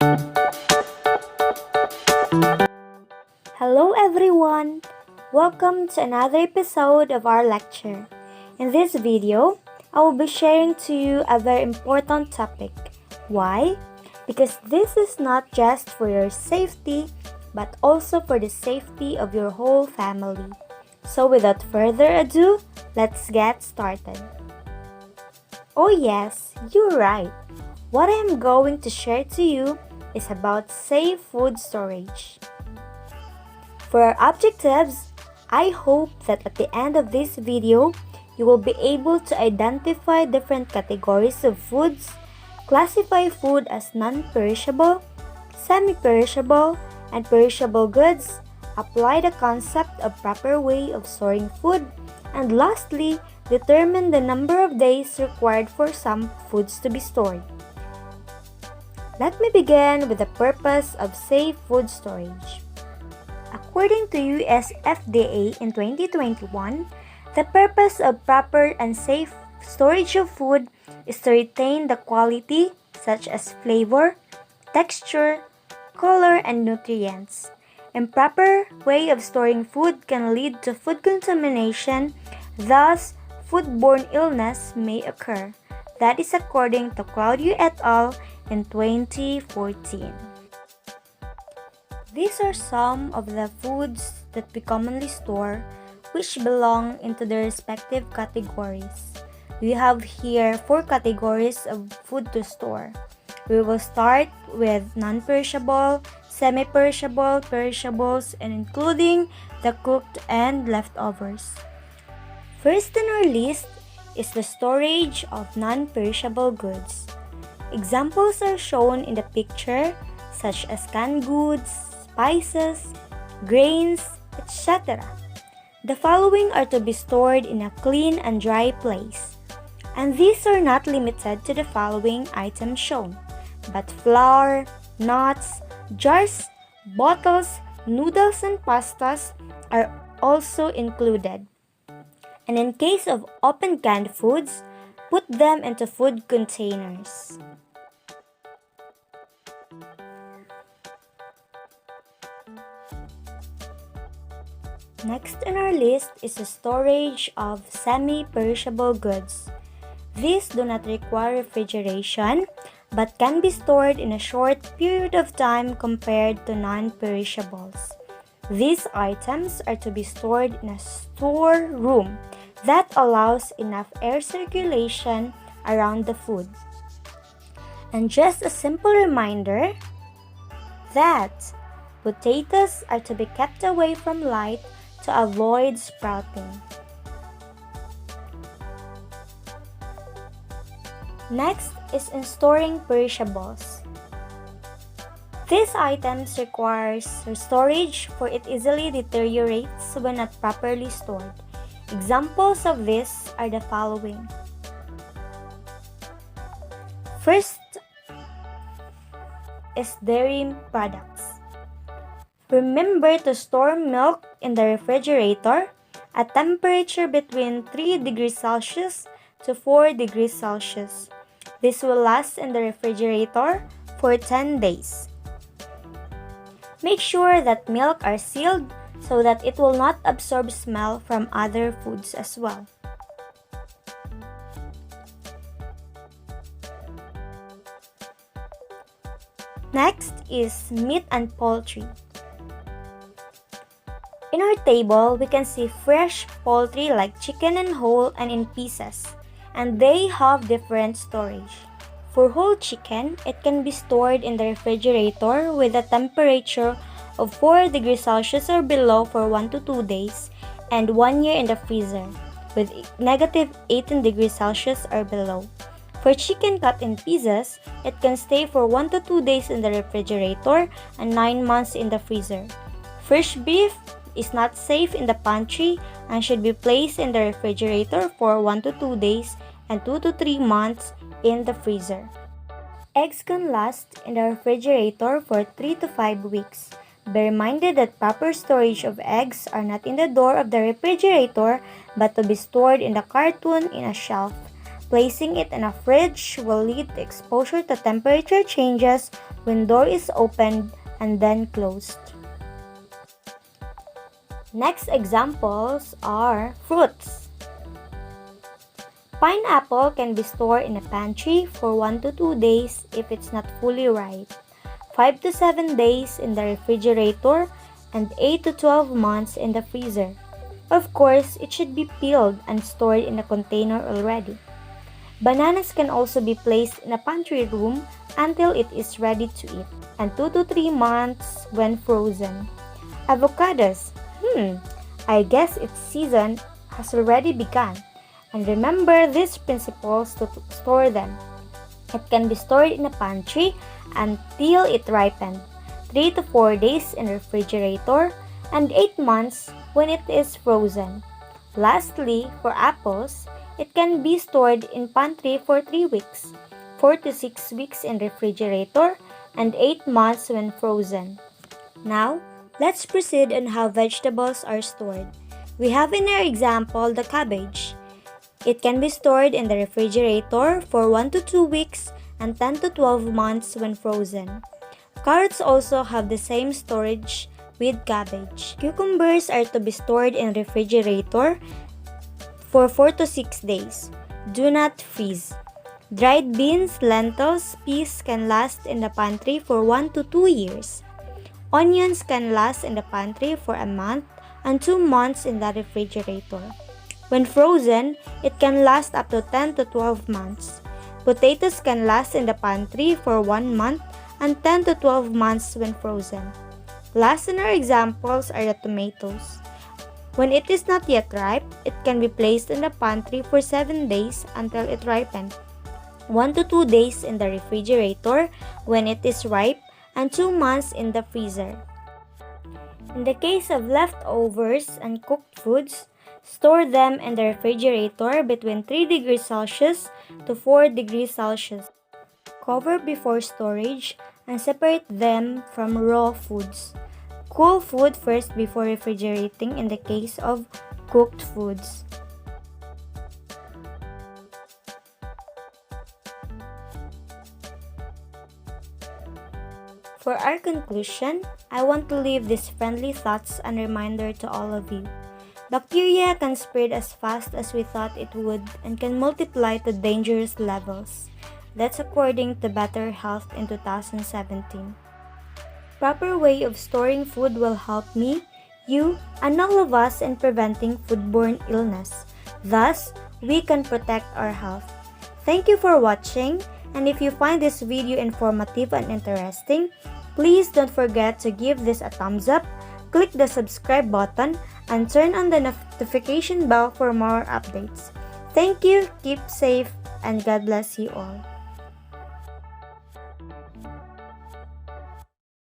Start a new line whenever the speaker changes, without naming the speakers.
Hello everyone! Welcome to another episode of our lecture. In this video, I will be sharing to you a very important topic. Why? Because this is not just for your safety, but also for the safety of your whole family. So without further ado, let's get started. Oh yes, you're right. What I am going to share to you is about safe food storage. For our objectives, I hope that at the end of this video, you will be able to identify different categories of foods, classify food as non-perishable, semi-perishable, and perishable goods, apply the concept of proper way of storing food, and lastly, determine the number of days required for some foods to be stored. Let me begin with the purpose of safe food storage. According to US FDA in 2021, the purpose of proper and safe storage of food is to retain the quality such as flavor, texture, color, and nutrients. Improper way of storing food can lead to food contamination, thus foodborne illness may occur. That is according to Custodio et al. In 2014. These are some of the foods that we commonly store which belong into their respective categories. We have here 4 categories of food to store. We will start with non-perishable, semi-perishable, perishables, and including the cooked and leftovers. First on our list is the storage of non-perishable goods. Examples are shown in the picture such as canned goods, spices, grains, etc. The following are to be stored in a clean and dry place. And these are not limited to the following items shown, but flour, nuts, jars, bottles, noodles, and pastas are also included. And in case of open canned foods, put them into food containers. Next on our list is the storage of semi-perishable goods. These do not require refrigeration but can be stored in a short period of time compared to non-perishables. These items are to be stored in a storeroom that allows enough air circulation around the food. And just a simple reminder that potatoes are to be kept away from light to avoid sprouting. Next is in storing perishables. These items requires storage for it easily deteriorates when not properly stored. Examples of this are the following. First is dairy products. Remember to store milk in the refrigerator at temperature between 3 degrees Celsius to 4 degrees Celsius. This will last in the refrigerator for 10 days. Make sure that milk are sealed so that it will not absorb smell from other foods as well. Next is meat and poultry. In our table, we can see fresh poultry like chicken and whole and in pieces, and they have different storage. For whole chicken, it can be stored in the refrigerator with a temperature of 4 degrees Celsius or below for 1 to 2 days, and 1 year in the freezer with negative 18 degrees Celsius or below. For chicken cut in pieces, it can stay for 1 to 2 days in the refrigerator and 9 months in the freezer. Fresh beef is not safe in the pantry and should be placed in the refrigerator for 1 to 2 days and 2 to 3 months in the freezer. Eggs can last in the refrigerator for 3 to 5 weeks. Be reminded that proper storage of eggs are not in the door of the refrigerator but to be stored in the carton in a shelf. Placing it in a fridge will lead to exposure to temperature changes when door is opened and then closed. Next examples are fruits. Pineapple can be stored in a pantry for 1 to 2 days if it's not fully ripe, 5 to 7 days in the refrigerator, and 8 to 12 months in the freezer. Of course, it should be peeled and stored in a container already. Bananas can also be placed in a pantry room until it is ready to eat, and 2 to 3 months when frozen. Avocados, I guess its season has already begun. And remember these principles to store them. It can be stored in a pantry until it ripened, 3 to 4 days in refrigerator, and 8 months when it is frozen. Lastly, for apples, it can be stored in pantry for 3 weeks, 4 to 6 weeks in refrigerator, and 8 months when frozen. Now, let's proceed on how vegetables are stored. We have in our example the cabbage. It can be stored in the refrigerator for 1 to 2 weeks and 10 to 12 months when frozen. Carrots also have the same storage with cabbage. Cucumbers are to be stored in refrigerator for 4 to 6 days. Do not freeze. Dried beans, lentils, peas can last in the pantry for 1 to 2 years. Onions can last in the pantry for a month and 2 months in the refrigerator. When frozen, it can last up to 10 to 12 months. Potatoes can last in the pantry for 1 month and 10 to 12 months when frozen. Last in our examples are the tomatoes. When it is not yet ripe, it can be placed in the pantry for 7 days until it ripens. 1 to 2 days in the refrigerator when it is ripe, and 2 months in the freezer. In the case of leftovers and cooked foods, store them in the refrigerator between 3 degrees Celsius to 4 degrees Celsius. Cover before storage and separate them from raw foods. Cool food first before refrigerating in the case of cooked foods. For our conclusion, I want to leave these friendly thoughts and reminder to all of you. Bacteria can spread as fast as we thought it would and can multiply to dangerous levels. That's according to Better Health in 2017. Proper way of storing food will help me, you, and all of us in preventing foodborne illness. Thus, we can protect our health. Thank you for watching, and if you find this video informative and interesting, please don't forget to give this a thumbs up, click the subscribe button, and turn on the notification bell for more updates. Thank you, keep safe, and God bless you all.